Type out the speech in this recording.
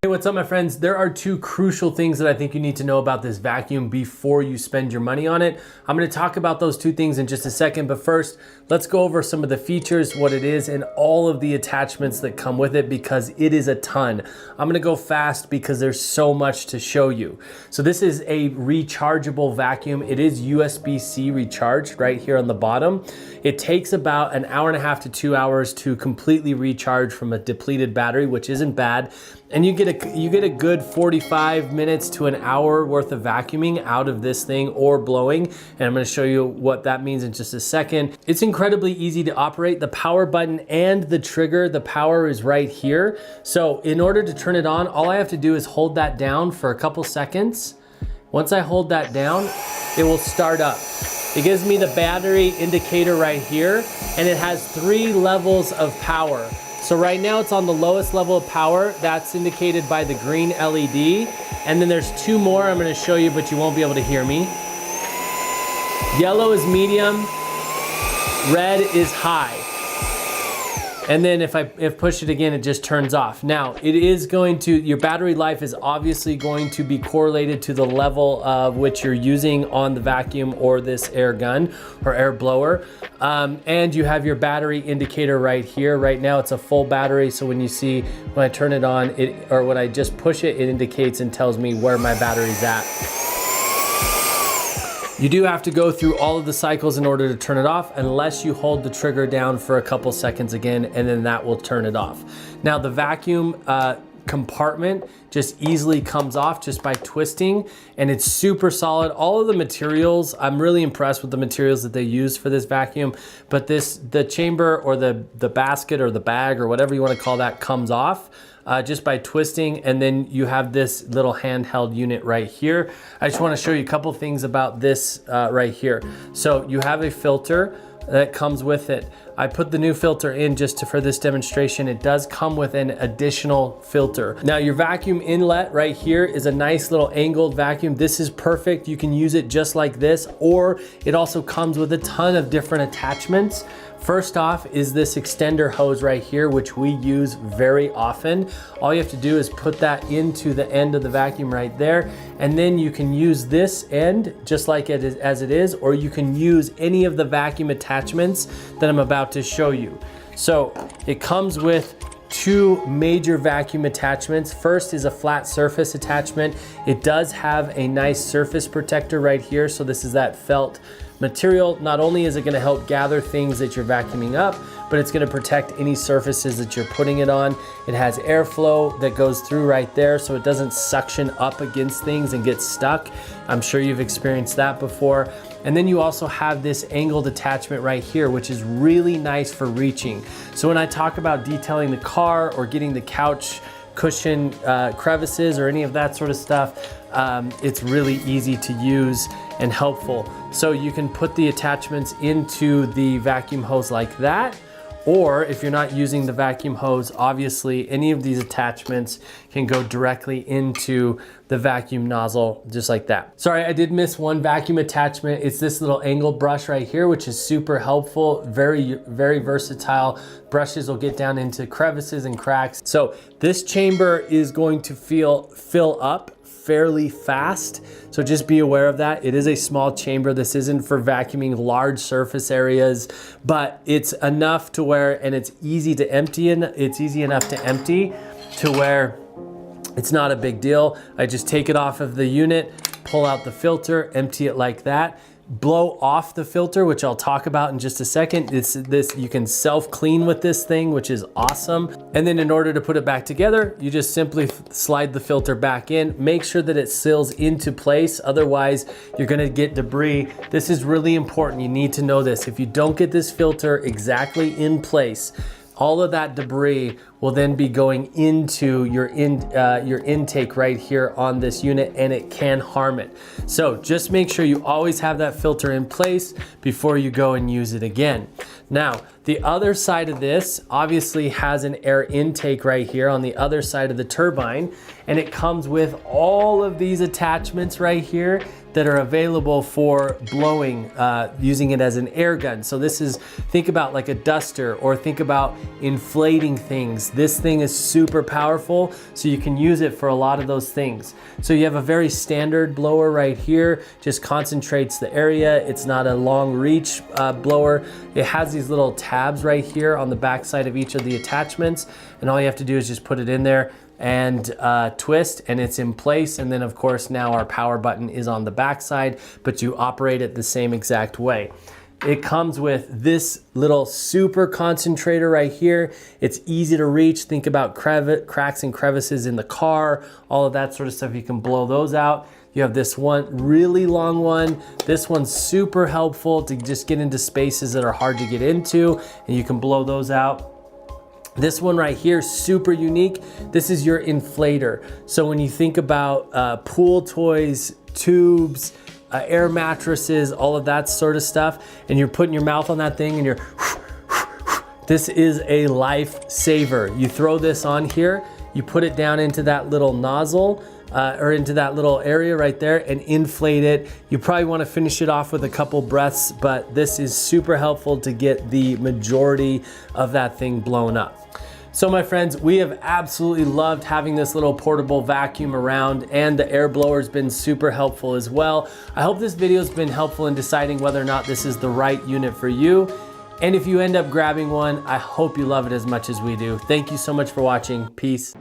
Hey, what's up my friends? There are two crucial things that I think you need to know about this vacuum before you spend your money on it. I'm gonna talk about those two things in just a second, but first, let's go over some of the features, what it is, and all of the attachments that come with it because it is a ton. I'm gonna go fast because there's so much to show you. So this is a rechargeable vacuum. It is USB-C recharged right here on the bottom. It takes about an hour and a half to 2 hours to completely recharge from a depleted battery, which isn't bad. And you get a good 45 minutes to an hour worth of vacuuming out of this thing or blowing. And I'm gonna show you what that means in just a second. It's incredibly easy to operate. The power button and the trigger, the power is right here. So in order to turn it on, all I have to do is hold that down for a couple seconds. Once I hold that down, it will start up. It gives me the battery indicator right here, and it has 3 levels of power. So right now it's on the lowest level of power. That's indicated by the green LED. And then there's 2 more I'm gonna show you, but you won't be able to hear me. Yellow is medium, red is high. And then if push it again, it just turns off. Now, it is going to, your battery life is obviously going to be correlated to the level of which you're using on the vacuum or this air gun or air blower. And you have your battery indicator right here. Right now it's a full battery. So when you see, when I turn it on, or when I just push it, it indicates and tells me where my battery's at. You do have to go through all of the cycles in order to turn it off unless you hold the trigger down for a couple seconds again, and then that will turn it off. Now the vacuum compartment just easily comes off just by twisting, and it's super solid. All of the materials, I'm really impressed with the materials that they use for this vacuum, but the chamber or the basket or the bag or whatever you want to call that comes off. Just by twisting, and then you have this little handheld unit right here. I just want to show you a couple things about this right here. So you have a filter that comes with it. I put the new filter in just for this demonstration. It does come with an additional filter. Now your vacuum inlet right here is a nice little angled vacuum. This is perfect. You can use it just like this, or it also comes with a ton of different attachments. First off is this extender hose right here, which we use very often. All you have to do is put that into the end of the vacuum right there, and then you can use this end just like it is, as it is, or you can use any of the vacuum attachments that I'm about to show you. So it comes with 2 major vacuum attachments. First is a flat surface attachment. It does have a nice surface protector right here. So this is that felt material. Not only is it gonna help gather things that you're vacuuming up, but it's gonna protect any surfaces that you're putting it on. It has airflow that goes through right there so it doesn't suction up against things and get stuck. I'm sure you've experienced that before. And then you also have this angled attachment right here, which is really nice for reaching. So when I talk about detailing the car or getting the couch cushion crevices or any of that sort of stuff, it's really easy to use and helpful. So you can put the attachments into the vacuum hose like that, or if you're not using the vacuum hose, obviously any of these attachments can go directly into the vacuum nozzle just like that. Sorry, I did miss one vacuum attachment. It's this little angled brush right here, which is super helpful, very, very versatile. Brushes will get down into crevices and cracks. So this chamber is going to fill up fairly fast. So just be aware of that. It is a small chamber. This isn't for vacuuming large surface areas, but it's enough to where, and it's easy to empty, and it's easy enough to empty to where it's not a big deal. I just take it off of the unit, pull out the filter, empty it like that. Blow off the filter, which I'll talk about in just a second. You can self-clean with this thing, which is awesome. And then in order to put it back together, you just simply slide the filter back in. Make sure that it seals into place, otherwise you're gonna get debris. This is really important, you need to know this. If you don't get this filter exactly in place, all of that debris will then be going into your intake right here on this unit, and it can harm it. So just make sure you always have that filter in place before you go and use it again. Now, the other side of this obviously has an air intake right here on the other side of the turbine, and it comes with all of these attachments right here that are available for blowing, using it as an air gun. So this is, think about like a duster, or think about inflating things. This thing is super powerful, so you can use it for a lot of those things. So you have a very standard blower right here, just concentrates the area. It's not a long reach blower. It has these little tabs right here on the back side of each of the attachments, and all you have to do is just put it in there and twist, and it's in place. And then of course now our power button is on the back side, but you operate it the same exact way. It comes with this little super concentrator right here. It's easy to reach. Think about cracks and crevices in the car, all of that sort of stuff. You can blow those out. You have this one really long one. This one's super helpful to just get into spaces that are hard to get into, and you can blow those out. This one right here, super unique. This is your inflator. So when you think about pool toys, tubes, air mattresses, all of that sort of stuff, and you're putting your mouth on that thing and you're, this is a lifesaver. You throw this on here, you put it down into that little nozzle, or into that little area right there, and inflate it. You probably want to finish it off with a couple breaths, but this is super helpful to get the majority of that thing blown up. So my friends, we have absolutely loved having this little portable vacuum around, and the air blower's been super helpful as well. I hope this video's been helpful in deciding whether or not this is the right unit for you. And if you end up grabbing one, I hope you love it as much as we do. Thank you so much for watching. Peace.